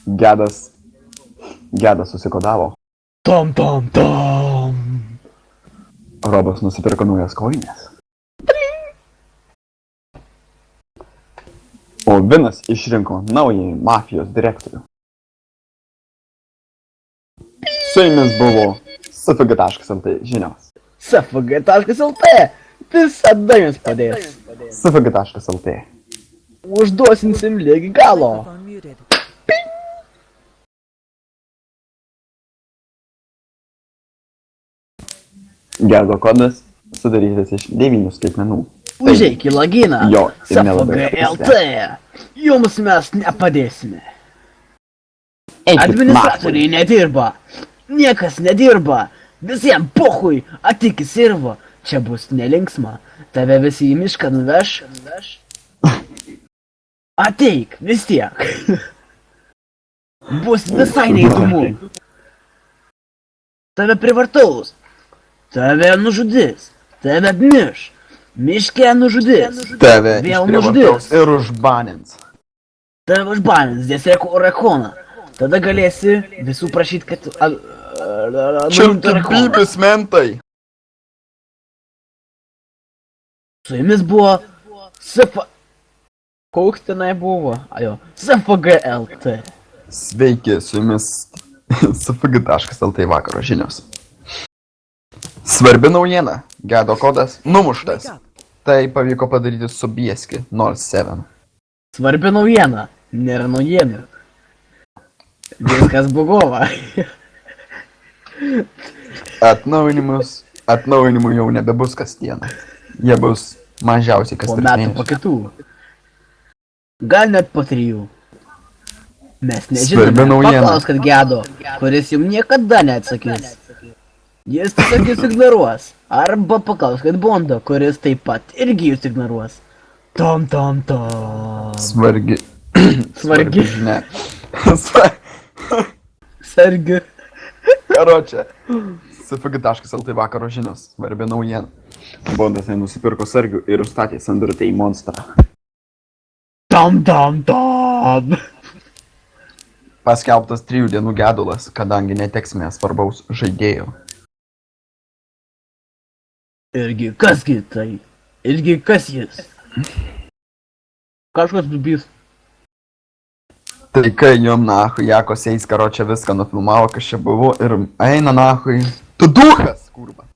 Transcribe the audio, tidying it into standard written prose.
Gedas susikodavo. Tom, tom, tom. Robas nusipirko naujas kojines. O Vinas išrinko naująjį mafijos direktorių. Su jumis buvo SFG.lt žinios. SFG.lt visada jums padės. SFG.lt. Užduosinsim lygi galo. Gedo kodas sudarytas iš 9 skaitmenų. Užeik į loginą. Jo, ir nelabai SFG.lt. Jums mes nepadėsime. Eikit Administratoriai nedirba. Niekas nedirba. Visiems pohui. Atik į sirvo. Čia bus nelinksma. Tave visi į mišką nuveš. Ateik, vis tiek. Bus visai neįdomu. Tave privartaus. Tave nužudys. Tave apmiš. Miške nužudys. Tave Vėl išprievartaus nužudys. ir užbanins. Tave užbanins, dės rekoną. Tada galėsi visų prašyti, kad... nuimtų rekoną. mentai. Su jumis buvo... Koks tenai buvo? Ajo, SFG.lt. Sveiki, su jumis SFG.lt vakaro žinios. Svarbi naujiena. Gedo kodas numuštas. Tai pavyko padaryti su Bieski 07. Svarbi naujiena. Nėra naujienų. Viskas bugova. Atnaujinimų jau nebebus kasdieną. Jie bus mažiausiai kas Po 3 metų, po mėnesius. kitų. Gal net po 3. Mes Svarbi nežinome. naujiena. Paklauskit Gedo, kuris jums niekada neatsakys. Jis tiesiog jūs ignoruos. Arba paklauskit Bondo, kuris taip pat irgi jūs ignoruos. Tom, tom, tom. Svarbi žinia. Sargi. Karočią. SFG.lt vakaro žinios. Svarbi naujiena. Bondas nusipirko sargių ir užstatė sandurtę į monstrą. Tom, tom, tom. Paskelbtas 3 dienų gedulas, kadangi neteksime svarbaus žaidėjo. Irgi kasgi tai? Irgi kas jis? Kažkas dubys. Tai kai jom nahui, Jakos eis karočią viską nufilmavo, kas čia buvo ir eina nahui. Tu duhas, kurva.